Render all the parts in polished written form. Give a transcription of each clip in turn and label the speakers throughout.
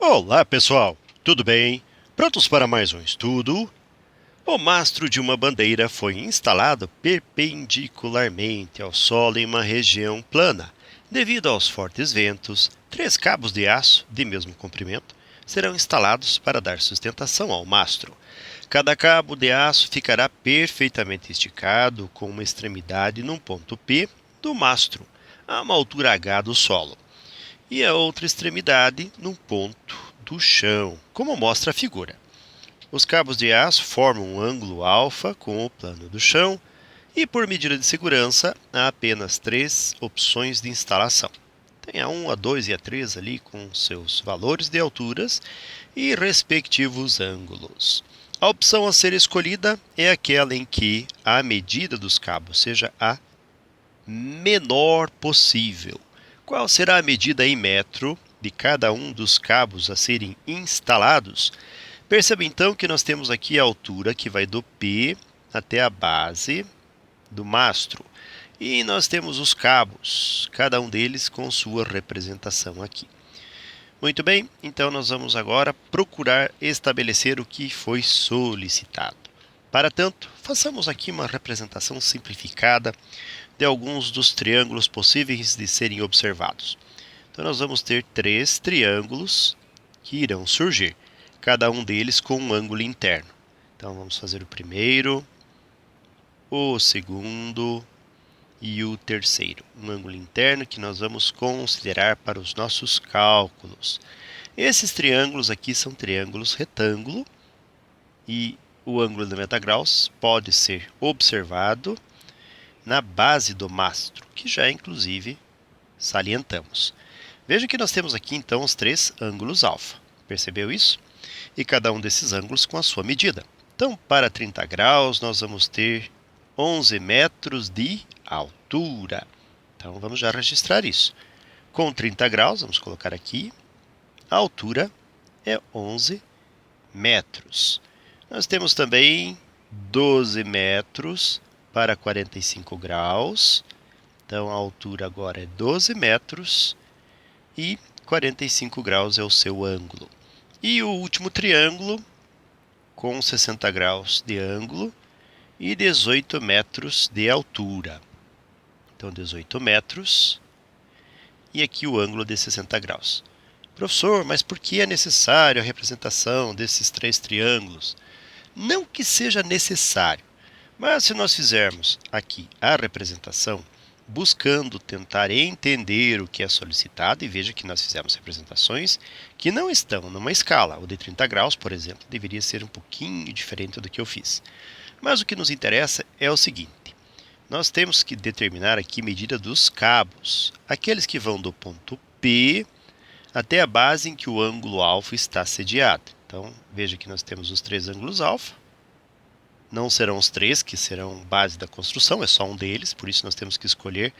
Speaker 1: Olá, pessoal! Tudo bem? Prontos para mais um estudo? O mastro de uma bandeira foi instalado perpendicularmente ao solo em uma região plana. Devido aos fortes ventos, 3 cabos de aço, de mesmo comprimento, serão instalados para dar sustentação ao mastro. Cada cabo de aço ficará perfeitamente esticado, com uma extremidade num ponto P do mastro, a uma altura H do solo, e a outra extremidade num ponto do chão, como mostra a figura. Os cabos de aço formam um ângulo alfa com o plano do chão e, por medida de segurança, há apenas 3 opções de instalação. Tem a 1, a 2 e a 3 ali com seus valores de alturas e respectivos ângulos. A opção a ser escolhida é aquela em que a medida dos cabos seja a menor possível. Qual será a medida em metro de cada um dos cabos a serem instalados? Perceba então que nós temos aqui a altura que vai do P até a base do mastro. E nós temos os cabos, cada um deles com sua representação aqui. Muito bem, então nós vamos agora procurar estabelecer o que foi solicitado. Para tanto, façamos aqui uma representação simplificada de alguns dos triângulos possíveis de serem observados. Então nós vamos ter 3 triângulos que irão surgir, cada um deles com um ângulo interno. Então vamos fazer o primeiro, o segundo e o terceiro. Um ângulo interno que nós vamos considerar para os nossos cálculos. Esses triângulos aqui são triângulos retângulo e o ângulo de 90 graus pode ser observado na base do mastro, que já inclusive salientamos. Veja que nós temos aqui então os 3 ângulos alfa. Percebeu isso? E cada um desses ângulos com a sua medida. Então, para 30 graus, nós vamos ter 11 metros de altura. Então, vamos já registrar isso. Com 30 graus, vamos colocar aqui, a altura é 11 metros. Nós temos também 12 metros para 45 graus. Então, a altura agora é 12 metros e 45 graus é o seu ângulo. E o último triângulo, com 60 graus de ângulo e 18 metros de altura. Então, 18 metros e aqui o ângulo de 60 graus. Professor, mas por que é necessário a representação desses 3 triângulos? Não que seja necessário, mas se nós fizermos aqui a representação, buscando tentar entender o que é solicitado, e veja que nós fizemos representações que não estão numa escala. O de 30 graus, por exemplo, deveria ser um pouquinho diferente do que eu fiz. Mas o que nos interessa é o seguinte: nós temos que determinar aqui a medida dos cabos, aqueles que vão do ponto P até a base em que o ângulo alfa está sediado. Então, veja que nós temos os 3 ângulos alfa. Não serão os 3 que serão base da construção, é só um deles, por isso nós temos que escolher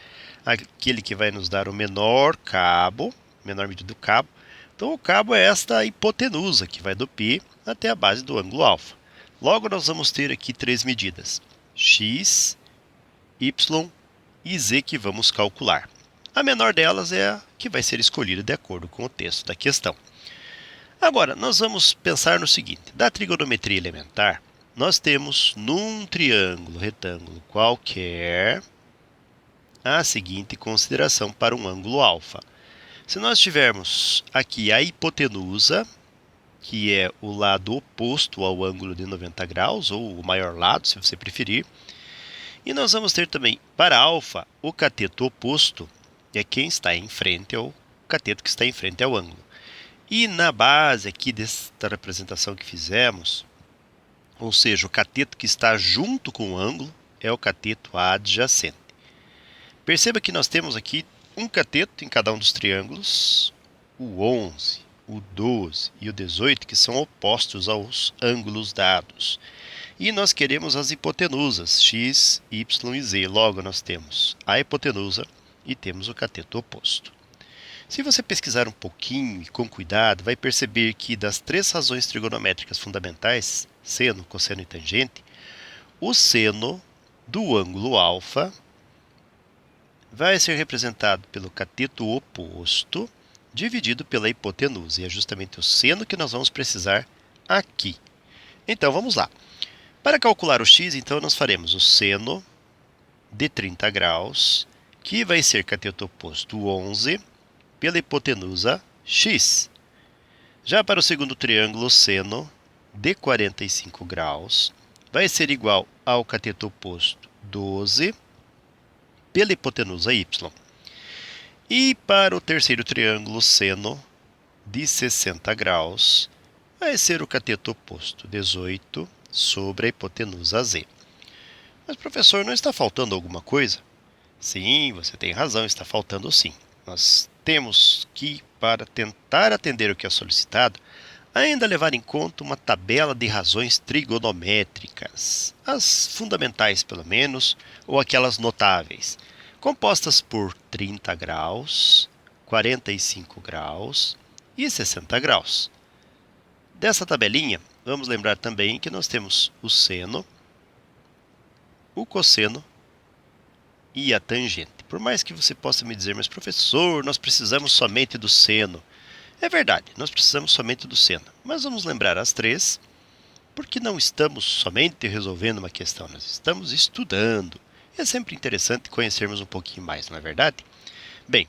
Speaker 1: aquele que vai nos dar o menor cabo, menor medida do cabo. Então o cabo é esta hipotenusa, que vai do P até a base do ângulo alfa. Logo nós vamos ter aqui 3 medidas, x, y e z, que vamos calcular. A menor delas é a que vai ser escolhida de acordo com o texto da questão. Agora, nós vamos pensar no seguinte: da trigonometria elementar, nós temos num triângulo retângulo qualquer a seguinte consideração para um ângulo alfa. Se nós tivermos aqui a hipotenusa, que é o lado oposto ao ângulo de 90 graus, ou o maior lado, se você preferir, e nós vamos ter também para alfa o cateto oposto, que é quem está em frente ao cateto que está em frente ao ângulo. E na base aqui desta representação que fizemos, ou seja, o cateto que está junto com o ângulo é o cateto adjacente. Perceba que nós temos aqui um cateto em cada um dos triângulos, o 11, o 12 e o 18, que são opostos aos ângulos dados. E nós queremos as hipotenusas, x, y e z. Logo, nós temos a hipotenusa e temos o cateto oposto. Se você pesquisar um pouquinho e com cuidado, vai perceber que das 3 razões trigonométricas fundamentais, seno, cosseno e tangente, o seno do ângulo alfa vai ser representado pelo cateto oposto dividido pela hipotenusa. E é justamente o seno que nós vamos precisar aqui. Então, vamos lá. Para calcular o x, então, nós faremos o seno de 30 graus, que vai ser cateto oposto 11, pela hipotenusa x. Já para o segundo triângulo, o seno de 45 graus vai ser igual ao cateto oposto 12, pela hipotenusa y. E para o terceiro triângulo, seno de 60 graus vai ser o cateto oposto 18 sobre a hipotenusa z. Mas, professor, não está faltando alguma coisa? Sim, você tem razão, está faltando sim. Nós temos que, para tentar atender o que é solicitado, ainda levar em conta uma tabela de razões trigonométricas, as fundamentais pelo menos, ou aquelas notáveis, compostas por 30 graus, 45 graus e 60 graus. Dessa tabelinha, vamos lembrar também que nós temos o seno, o cosseno e a tangente. Por mais que você possa me dizer, mas professor, nós precisamos somente do seno. É verdade, nós precisamos somente do seno. Mas vamos lembrar as três, porque não estamos somente resolvendo uma questão, nós estamos estudando. É sempre interessante conhecermos um pouquinho mais, não é verdade? Bem,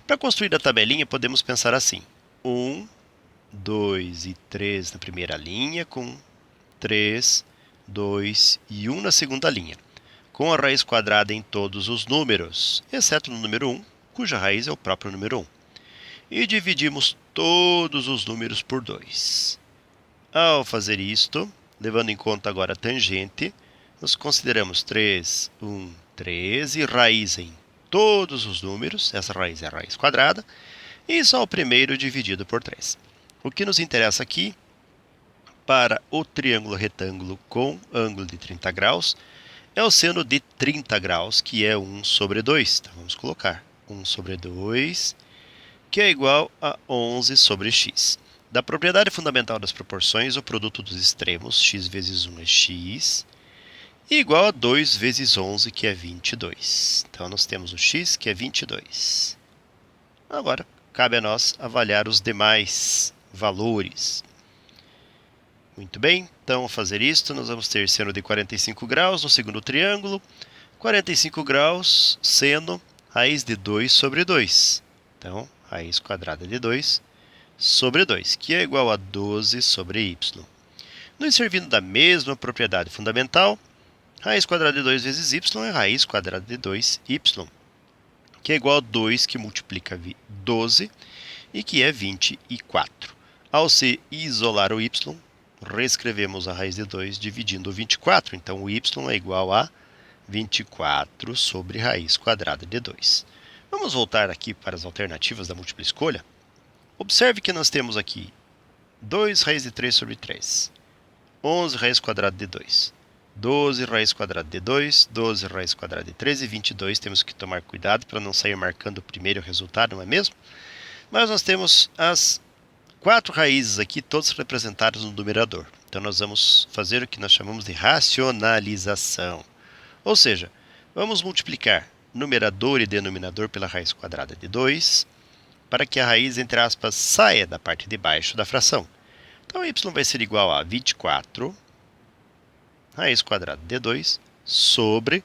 Speaker 1: para construir a tabelinha podemos pensar assim: 1, 2 e 3 na primeira linha, com 3, 2 e 1 na segunda linha, com a raiz quadrada em todos os números, exceto no número 1, cuja raiz é o próprio número 1. E dividimos todos os números por 2. Ao fazer isto, levando em conta agora a tangente, nós consideramos 3, 1, 3 e raiz em todos os números, essa raiz é a raiz quadrada, e só o primeiro dividido por 3. O que nos interessa aqui, para o triângulo retângulo com ângulo de 30 graus, é o seno de 30 graus, que é 1 sobre 2. Então, vamos colocar 1 sobre 2, que é igual a 11 sobre x. Da propriedade fundamental das proporções, o produto dos extremos, x vezes 1 é x, igual a 2 vezes 11, que é 22. Então, nós temos o x, que é 22. Agora, cabe a nós avaliar os demais valores. Muito bem, então, ao fazer isto, nós vamos ter seno de 45 graus no segundo triângulo. 45 graus, seno, raiz de 2 sobre 2. Então, raiz quadrada de 2 sobre 2, que é igual a 12 sobre y. Nos servindo da mesma propriedade fundamental, raiz quadrada de 2 vezes y é raiz quadrada de 2y, que é igual a 2 que multiplica 12 e que é 24. Ao se isolar o y, reescrevemos a raiz de 2 dividindo o 24. Então, o y é igual a 24 sobre raiz quadrada de 2. Vamos voltar aqui para as alternativas da múltipla escolha. Observe que nós temos aqui 2 raiz de 3 sobre 3, 11 raiz quadrada de 2, 12 raiz quadrada de 2, 12 raiz quadrada de 3 e 22. Temos que tomar cuidado para não sair marcando o primeiro resultado, não é mesmo? Mas nós temos as 4 raízes aqui, todas representadas no numerador. Então, nós vamos fazer o que nós chamamos de racionalização. Ou seja, vamos multiplicar numerador e denominador pela raiz quadrada de 2, para que a raiz, entre aspas, saia da parte de baixo da fração. Então, y vai ser igual a 24 raiz quadrada de 2 sobre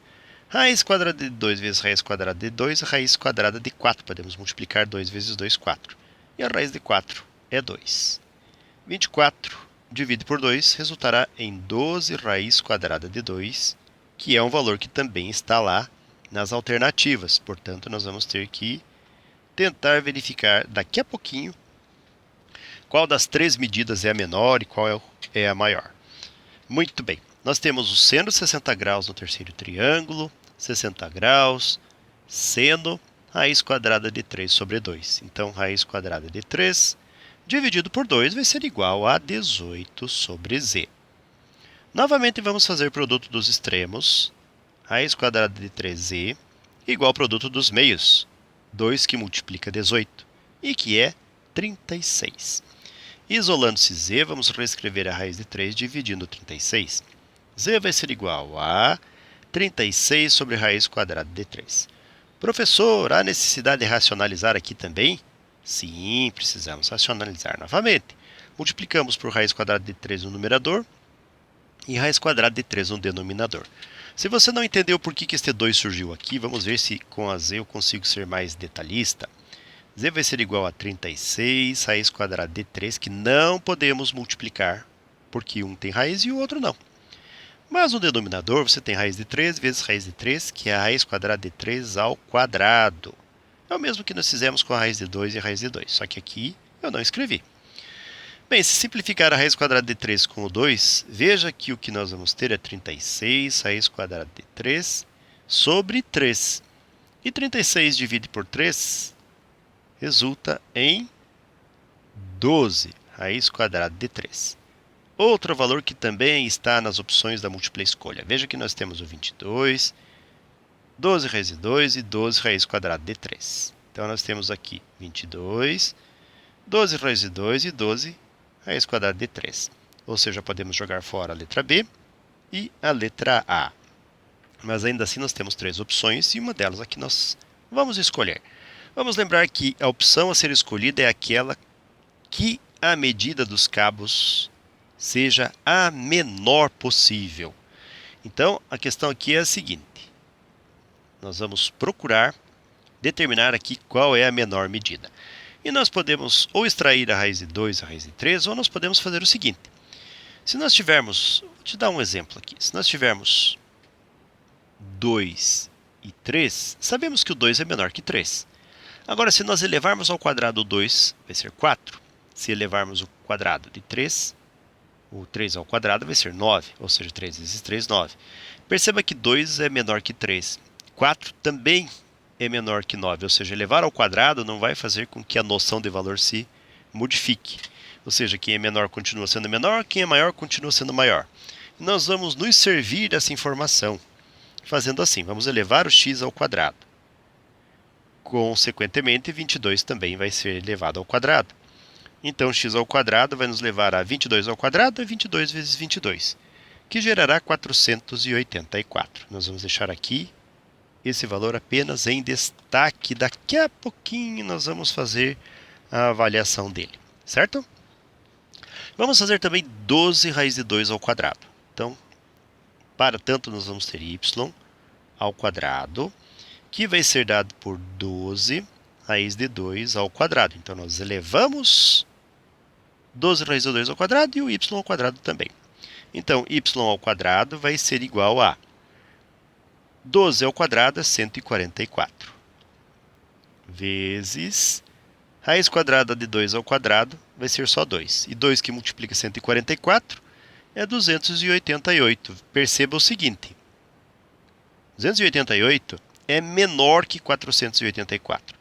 Speaker 1: raiz quadrada de 2 vezes raiz quadrada de 2, raiz quadrada de 4. Podemos multiplicar 2 vezes 2, 4. E a raiz de 4 é 2. 24 dividido por 2 resultará em 12 raiz quadrada de 2, que é um valor que também está lá nas alternativas. Portanto, nós vamos ter que tentar verificar daqui a pouquinho qual das três medidas é a menor e qual é a maior. Muito bem, nós temos o seno de 60 graus no terceiro triângulo, 60 graus, seno, raiz quadrada de 3 sobre 2. Então, raiz quadrada de 3 dividido por 2 vai ser igual a 18 sobre z. Novamente, vamos fazer o produto dos extremos, raiz quadrada de 3z, igual ao produto dos meios, 2 que multiplica 18, e que é 36. Isolando-se z, vamos reescrever a raiz de 3 dividindo 36. Z vai ser igual a 36 sobre raiz quadrada de 3. Professor, há necessidade de racionalizar aqui também? Sim, precisamos racionalizar novamente. Multiplicamos por raiz quadrada de 3 no numerador e raiz quadrada de 3 no denominador. Se você não entendeu por que este 2 surgiu aqui, vamos ver se com a z eu consigo ser mais detalhista. Z vai ser igual a 36 raiz quadrada de 3, que não podemos multiplicar, porque um tem raiz e o outro não. Mas no denominador você tem raiz de 3 vezes raiz de 3, que é a raiz quadrada de 3 ao quadrado. É o mesmo que nós fizemos com a raiz de 2 e a raiz de 2, só que aqui eu não escrevi. Bem, se simplificar a raiz quadrada de 3 com o 2, veja que o que nós vamos ter é 36 raiz quadrada de 3 sobre 3. E 36 divide por 3 resulta em 12 raiz quadrada de 3. Outro valor que também está nas opções da múltipla escolha. Veja que nós temos o 22, 12 raiz de 2 e 12 raiz quadrada de 3. Então, nós temos aqui 22, 12 raiz de 2 e 12 raiz quadrada de 3. Ou seja, podemos jogar fora a letra B e a letra A. Mas ainda assim nós temos 3 opções e uma delas aqui nós vamos escolher. Vamos lembrar que a opção a ser escolhida é aquela que a medida dos cabos seja a menor possível. Então, a questão aqui é a seguinte. Nós vamos procurar determinar aqui qual é a menor medida. E nós podemos ou extrair a raiz de 2, a raiz de 3, ou nós podemos fazer o seguinte. Se nós tivermos, vou te dar um exemplo aqui. Se nós tivermos 2 e 3, sabemos que o 2 é menor que 3. Agora, se nós elevarmos ao quadrado o 2, vai ser 4. Se elevarmos o quadrado de 3, o 3 ao quadrado vai ser 9, ou seja, 3 vezes 3, 9. Perceba que 2 é menor que 3. 4 também é menor que 9, ou seja, elevar ao quadrado não vai fazer com que a noção de valor se modifique. Ou seja, quem é menor continua sendo menor, quem é maior continua sendo maior. E nós vamos nos servir dessa informação, fazendo assim, vamos elevar o x ao quadrado. Consequentemente, 22 também vai ser elevado ao quadrado. Então, x ao quadrado vai nos levar a 22 ao quadrado, é 22 vezes 22, que gerará 484. Nós vamos deixar aqui esse valor apenas em destaque. Daqui a pouquinho nós vamos fazer a avaliação dele, certo? Vamos fazer também 12 raiz de 2 ao quadrado. Então, para tanto, nós vamos ter y ao quadrado, que vai ser dado por 12 raiz de 2 ao quadrado. Então, nós elevamos 12 raiz de 2 ao quadrado e o y ao quadrado também. Então, y ao quadrado vai ser igual a 12 ao quadrado é 144, vezes raiz quadrada de 2 ao quadrado vai ser só 2. E 2 que multiplica 144 é 288. Perceba o seguinte, 288 é menor que 484.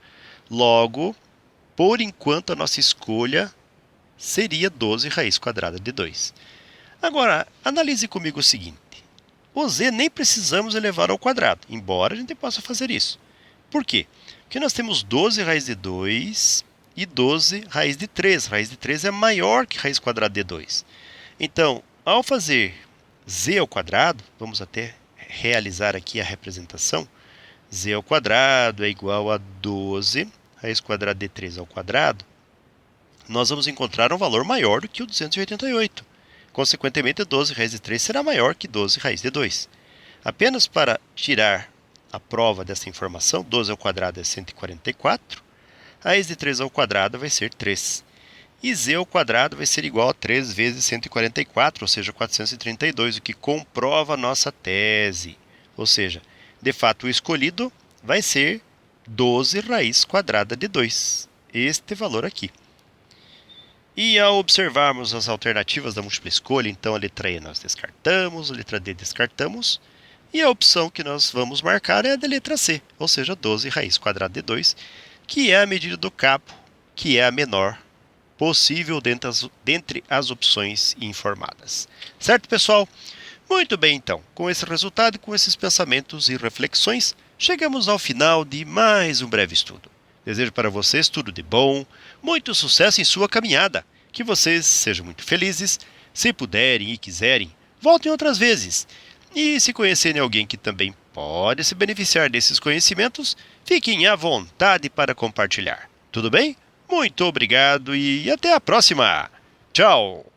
Speaker 1: Logo, por enquanto, a nossa escolha seria 12 raiz quadrada de 2. Agora, analise comigo o seguinte. O z nem precisamos elevar ao quadrado, embora a gente possa fazer isso. Por quê? Porque nós temos 12 raiz de 2 e 12 raiz de 3. Raiz de 3 é maior que raiz quadrada de 2. Então, ao fazer z ao quadrado, vamos até realizar aqui a representação. Z ao quadrado é igual a 12 raiz quadrada de 3 ao quadrado. Nós vamos encontrar um valor maior do que o 288. Consequentemente, 12 raiz de 3 será maior que 12 raiz de 2. Apenas para tirar a prova dessa informação, 12 ao quadrado é 144, raiz de 3 ao quadrado vai ser 3. E z ao quadrado vai ser igual a 3 vezes 144, ou seja, 432, o que comprova a nossa tese. Ou seja, de fato, o escolhido vai ser 12 raiz quadrada de 2, este valor aqui. E ao observarmos as alternativas da múltipla escolha, então a letra E nós descartamos, a letra D descartamos, e a opção que nós vamos marcar é a da letra C, ou seja, 12 raiz quadrada de 2, que é a medida do cabo, que é a menor possível dentre as opções informadas. Certo, pessoal? Muito bem, então. Com esse resultado, com esses pensamentos e reflexões, chegamos ao final de mais um breve estudo. Desejo para vocês tudo de bom, muito sucesso em sua caminhada, que vocês sejam muito felizes. Se puderem e quiserem, voltem outras vezes. E se conhecerem alguém que também pode se beneficiar desses conhecimentos, fiquem à vontade para compartilhar. Tudo bem? Muito obrigado e até a próxima. Tchau!